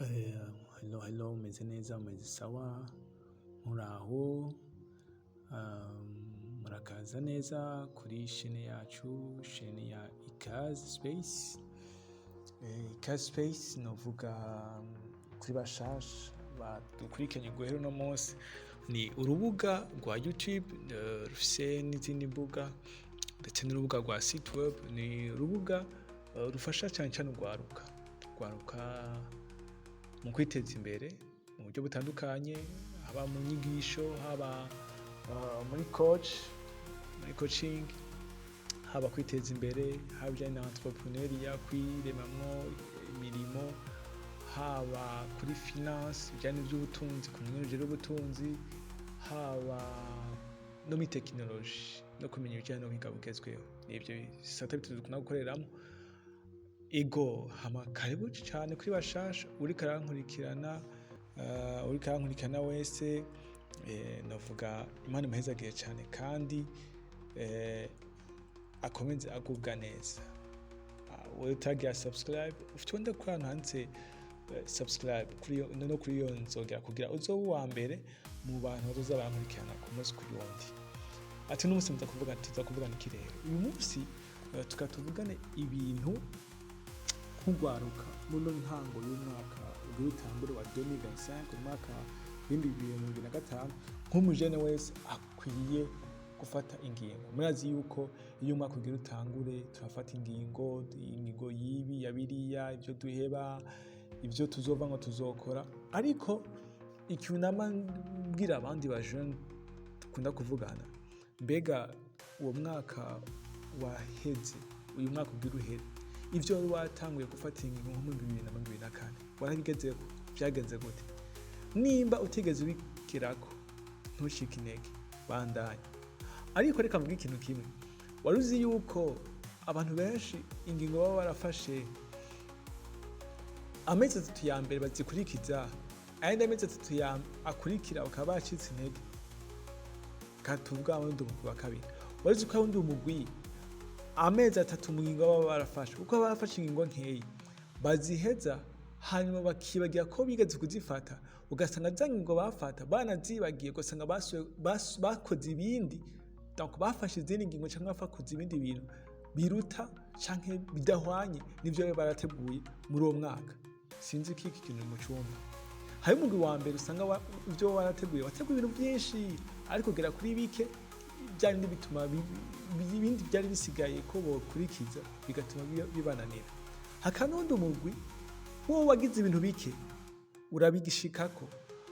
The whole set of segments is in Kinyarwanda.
Hello, meze neza, meze sawa, muraho, murakaza neza kuri shene yacu, shene ya E-KAZI Space. E-KAZI Space novuga kuri bashasha badukurikiranye guhera uno munsi, ni urubuga rwa YouTube rufise n'izindi mbuga ndetse n'urubuga rwa site web. Ni urubuga rufasha cyane cyane urwaruka mu kwiteza imbere mu buryo butandukanye, haba mu nyigisho, haba muri coaching, haba kwiteza imbere, haba bijyanye na entrepreneuria, kwiremamwo imirimo, haba kuri finance, bijyanye n'iby'ubutunzi, kumenya urugero rw'ubutunzi, haba no muri tekinoloji no kumenya ibijyanye n'ubuhinga bugezweho. Nibyo bisata bitatu dukunda gukoreramo. Ego hama karibu cyane kuri bashasha, uriko arankurikirana wese, navuga Imana imuhezagiye cyane kandi akomeze agubwa neza. Wowe utagira subscribe, ufite wenda ko ahantu handitse subscribe kuri iyo nzogera kugira uzobe uwa mbere mu bantu bazoza barankurikirana ku munsi kuri wundi. Ati n'umunsi tuza kuvugana iki rero? Uyu munsi tukatuvugane ibintu nk'urwaruka muno ntango y'umwaka w'itangure wa 2025, umwaka w'2025, nk'umujene wese akwiye gufata ingingo. Murazi yuko iyo umwaka ugira utangure turafata ingingo yibi ya biriya, ibyo duheba, ibyo tuzova ngo tuzokora. Ariko ikintu namabwira abandi bajene dukunda kuvugana, mbega uwo mwaka waheze, uyu mwaka ugira uhere, ivyo wari watanguye gufata ingingo nko mu 2024 warabigezeko, vyagenze gute? Nimba utigeze ubigirako ntushike intege, bandanya. Ariko reka mvuge ikintu kimwe, wari uzi yuko abantu benshi ingingo baba barafashe amezi 3 ya mbere bazikurikiza, ayandi amezi 3 akurikira bakaba bacitse intege? Katuvuga wundi umugwi wa kabiri, wari uzi ko wundi umugwi amezi 3 mu ngingo baba barafashe, kuko barafashe ingingo nkeyi baziheza, hanyuma bakibagira ko bigeze kuzifata, ugasanga za ngingo bafata banazibagiye, ugasanga bakoze ibindi, donc bafashe izindi ngingo cyangwa bakoze ibindi bintu biruta canke bidahwanye n'ivyo barateguye muri uwo mwaka. Sinzi iki kintu mu cyumba. Hari umugwi wa mbere usanga ivyo wateguye ibintu byinshi, ariko gera kuri bike byari bituma ibindi byari bisigaye ko bokurikiza, bigatuma bibananira. Hakanundi umugwi wowe wagize ibintu bike urabigishikako,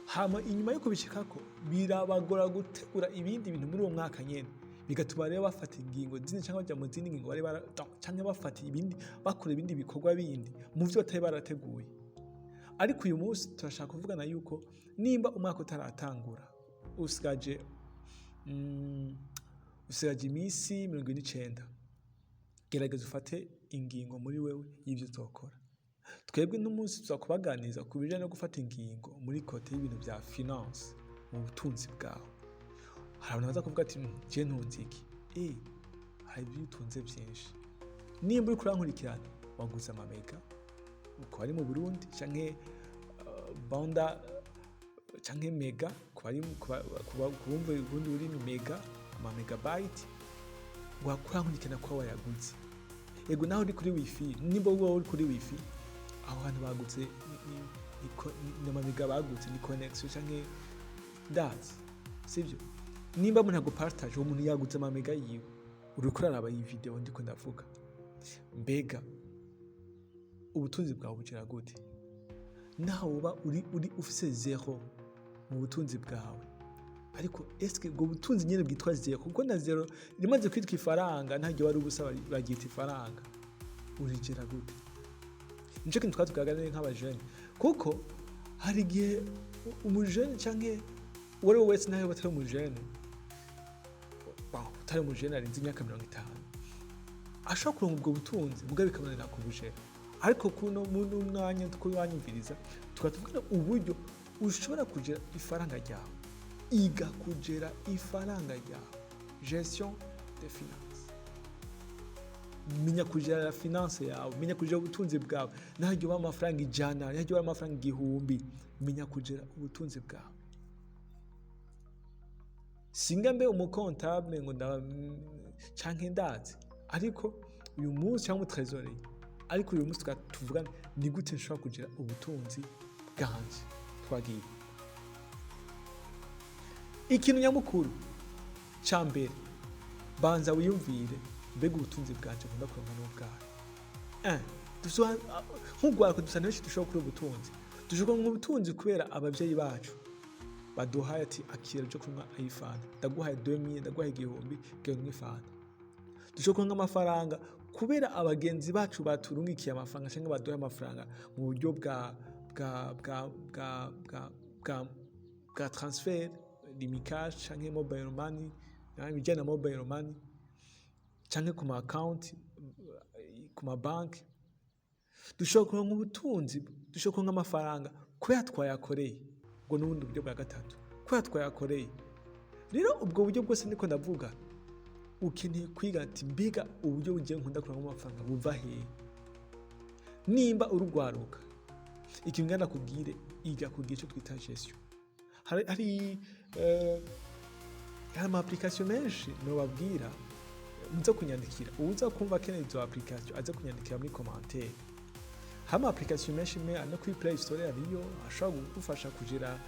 hama inyuma yo kubishikako birabagora gutegura ibindi bintu muri uwo mwaka nyene, bigatuma rero bafata ingingo zindi cyangwa bajya mu zindi ngingo bari cyangwa bafata ibindi, bakora ibindi bikorwa bindi mu vyo batari barateguye. Ariko uyu munsi turashaka kuvugana yuko nimba umwaka utaratangura, usigaje iminsi 29, gerageza ufate ingingo muri wewe y'ivyo uzokora. Twebwe n'umunsi tuzakubaganiza ku bijanye no gufata ingingo muri kote y'ibintu bya finance, mu butunzi bwawe. Hari abantu baza kuvuga ati je ntunze iki? Hari ibyo utunze byinshi. Nimba uri kurankurikirana waguze amamega, uko ari mu Burundi canke banda canke mega, kubumva ubundi urimi mega, ama megabyte, wakurankurikirana ko wayaguze. Ego naho uri kuri wifi, nimba wowe uri kuri wifi, aho hantu bagutse ni amamega bagutse, ni connection canke data, sivyo? Nimba umuntu agupartage, uwo muntu yagutse amamega yiwe, uri kuraraba iyi video ndiko ndavuga, mbega ubutunzi bwawe bugera gute? Naho uba uri ufise zero mu butunzi bwawe, ariko eske ubwo butunzi nyene bwitwa zero? Kuko na zero rimaze kwitwa ifaranga, ntajye wari ubusaba bagita ifaranga, urigera gute? Nico kintu twatugaganire nk'abajene, kuko hari igihe umujene canke wari wese nawe batari umujene, utari umujene arenze imyaka 50, ashobora kuronka ubwo butunzi bwa bikamanira ku bujene. Ariko kuno muntu mwanya twanyumviriza, tukatubwira uburyo ushobora kugera ifaranga ryawe. Iga kugera ifaranga ryawe, gestion de finance. menya kujera finance yawe, menya kujera ubutunzi bwawe. Nahajya amafaranga 100, nahajya amafaranga 1000, menya kujera ubutunzi bwawe. Singa mbe umukontable ngo canke ndazi, ariko uyu munsi cyangwa trésorier, ariko uyu munsi tuvugana ni gute nshobora kujera ubutunzi bwanje. Twagiye ikintu nyamukuru cyambere, banza wiyumvire mbega ubutunzi bwanje nkunda kuronka n'ubwawe. Nk'ugwako dusa n'eshi dushobora kuri ubutunzi, dushobora ubutunzi kubera abavyeyi bacu baduhaye ati akira cyo kunywa ayifana, ndaguhaye 2000, ndaguhaye 1000 bwenge ifana. Dushobora nk'amafaranga kubera abagenzi bacu baturungikiye amafaranga cyangwa baduhaye amafaranga mu buryo bwa transfer, limikage cyangwa mobile money, bijyana mobile money cyangwa ku ma account, ku ma banki. Dushobora kuronka ubutunzi, dushobora kuronka amafaranga kubera twayakoreye. Ngo n'ubundi buryo bwa gatatu, kubera twayakoreye. Rero ubwo buryo bwose niko ndavuga, ukeneye kwiga ati mbiga uburyo bugiye nkunda kuronka amafaranga buva hehe. Nimba urugwaruka, ikintu ngana kubwire, iga kugira icyo twita gestion. Hari ama application menshi no babwira muza kunyandikira, uza kumva keneye izo application aza kunyandikira muri commentaire. Hama application menshi no kuri Play Store ariyo ashobora kugufasha kugira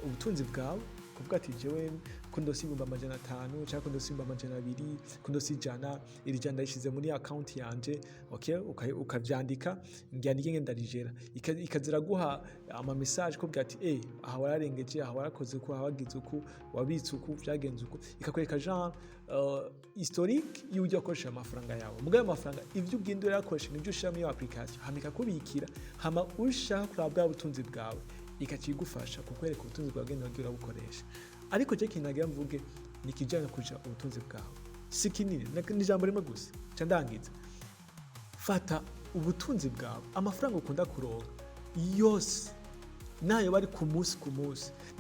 ubutunzi bwawe, kuvuga ati jewe kundosi 500 cyangwa kundosi 200, kundosi 100, iri jana ndayishize muri account yanje, okay, ukavyandika ngyandike ngendarijera, ikazira guha ama message kuvuga ati aha wararengeje, aha warakoze ko, hawagize uko, wabitse uko, byagenze uko, ikakwereka genre historique y'ujya akoresha amafaranga yawe. Mugabe amafaranga ivyo ugindura yakoresha nibyo ushira muri application, hamika kubikira, hama ushaka kurabwa butunzi bwawe, ikakigufasha kukwereka ubutunzi bwawe genda wagira bukoresha. Ariko je kinagira mvuge nikijana kuja ubutunzi bwawe. Sikinini ni jambo rimwe gusa. Candangiza. Fata ubutunzi bwawe, amafaranga ukunda kuronka yose, nayo bari ku munsi,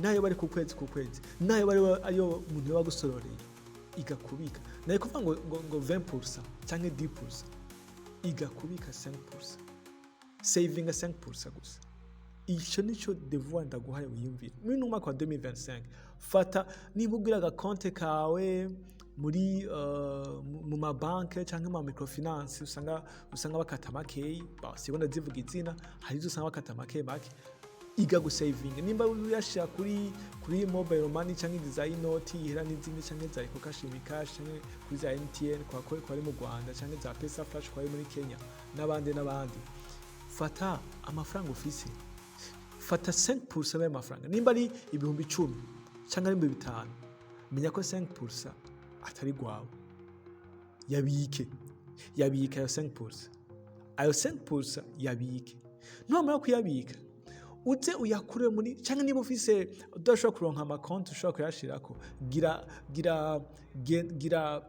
nayo bari ku kwezi, nayo bari ayo umuntu yagusororeye, igakubika. Nayo kuvuga ngo 20% cyangwa 10%, igakubika 5%. Saving 5% gusa. Icyo nico devoir ndaguhaye wiyumvire. Muri mwaka wa 2025, fata nibugira agakonte kawe muri mu mabanke cyangwa mu microfinance, usanga bakata makeyi, sibona zivuga izina, hari usanga bakata make iga gusaving. Nimba uyashira kuri mobile money cyangwa design note ihera n'izindi cyangwa za Ecocash Mikash cyangwa kuri za MTN kwa ari mu Rwanda cyangwa za Pesa Flash kwa muri Kenya n'abandi. Fata amafaranga ufise, fata 5% y'amafaranga. Nimba ari 10,000 cyangwa 5,000, menya ko 5% atari gwawe. Yabike ayo 5%. Ayo 5% yabike. Numara kuyabika, uze uyakure muri, cyangwa niba ufise udashobora kuronka ama account ushobora kuyashirako, gira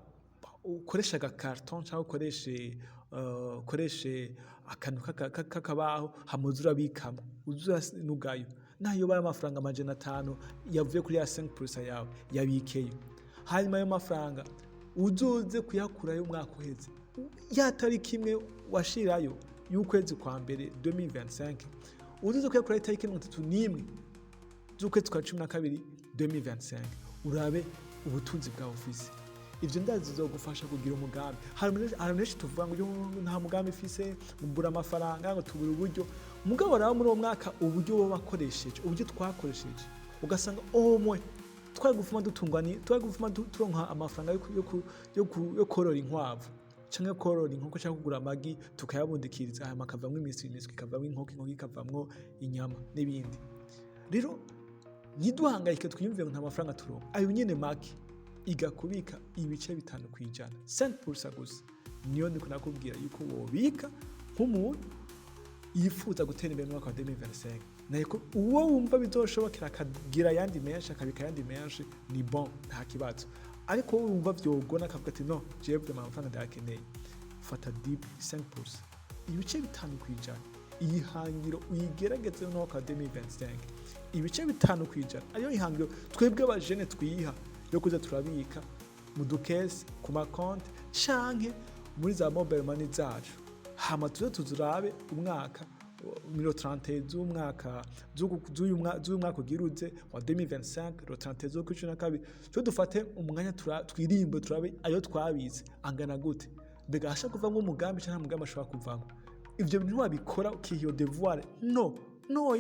ukoresha agakarton cyangwa ukoreshe akantu kakabaho hamuzura bikamo, uzura nugayo. Nayo bari amafaranga 500 yavuye kuri ya 5% yawe, yabikeyo. Hanyuma ayo mafaranga uzuze kuyakurayo umwaka uheze, ya tariki imwe washirayo y'ukwezi kwa mbere 2025, uzuze kuyakurayo tariki 31 z'ukwezi kwa 12 2025, urabe ubutunzi bwawe ufise. Ivyo ndazi zizogufasha kugira umugambi. Hari tuvuga ngo nta mugambi ufise, mbura amafaranga ngo tubura uburyo. Mugabo rero muri uwo mwaka uburyo bo bakoresheje, uburyo twakoresheje, ugasanga mwe twagufuma dutungwani, twagufuma turonka amafaranga yo korora inkwavu cyangwa korora inkoko cyangwa kugura amagi tukayabundikiriza, hanyuma akavamwo imiswi ikavamwo inkoko ikavamwo inyama n'ibindi. Rero ntiduhangayike twiyumvire ngo nta mafaranga turonka. Ayo nyene make igakubika ibice 5%, 5% gusa. Niyo ndiko nakubwira yuko wobika nk'umuntu yifuza gutera imbere mu mwaka wa 2025. Nayiko uwo wumva bizoshobokera akagira yandi menshi, akabika yandi menshi, ni bon, nta kibazo. Ariko wowe wumva vyogona akavuga ati no, jewe amafaranga ndakeneye, fata deep 5%, ibice 5%. Iyi hangiro uyigerageze mu mwaka wa 2025, ibice 5%. Ayo ihangiro twebwe abajene twiha yo kuza turabika mu dukesi, ku makonti, canke muri za mobile money zacu, hama tuze tuzurabe umwaka 30 z'uyu mwaka ugiruze wa 2025 30 zo kwicuna kabiri cyo dufate umwanya twirimbe turabe ayo twabitse angana gute, mbega hasha kuvamo umugambi cyangwa umugambi ashobora kuvamo. Ivyo bintu wabikora ukihiyo devoir no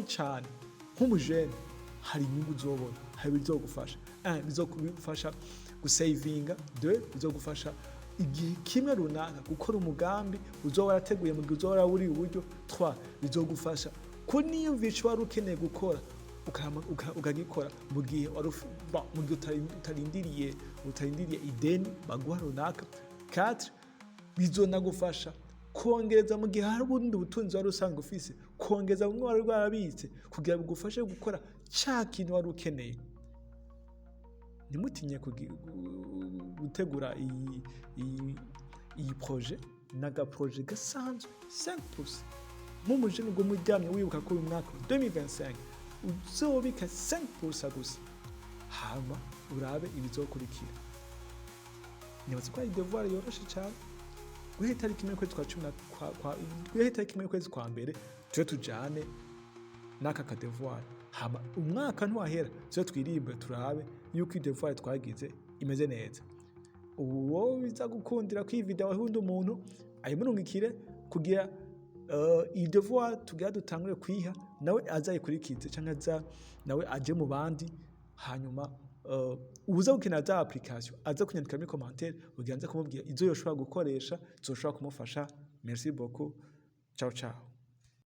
cyane nk'umujene, hari inyungu uzobona, hari bizogufasha bizokufasha gusavinga, bizogufasha igihe kimwe runaka gukora umugambi uzoba warateguye mu gihe uzoba warawuri uburyo. 3 bizogufasha ko niyumvisha wari ukeneye gukora ukagikora mu gihe utarindiriye ideni baguha runaka. 4 bizonagufasha kongereza mu gihe hari ubundi butunzi wari usanzwe ufise, kongeza bumwe wari warabitse kugira ngo bugufashe gukora cya kintu wari ukeneye. Nimutinye gutegura iyi projet, naga projet gasanzwe 5%. Nk'umujene ngo muryamye wibuka ko uyu mwaka 2025 uzobika 5% gusa, hama urabe ibizokurikira. Nibaza ko ari devoir yoroshe cyane. Guhera itariki imwe kwezi kwa mbere tujye tujyane n'aka kadevoir, hama umwaka ntiwahera tujye twirimbe turabe yuko iyi devoir twagize imeze neza. Ubu wowe biza gukundira ko iyi video ahundi umuntu ayimurungikire kugira iyi devoir tugira dutangure kwiha nawe azayikurikize cyangwa nawe aje mu bandi, hanyuma ubuza gukenera za application aza kunyandika muri commentaire kugira nze kumubwira izo yoshobora gukoresha zoshobora kumufasha. Merci beaucoup, ciao ciao.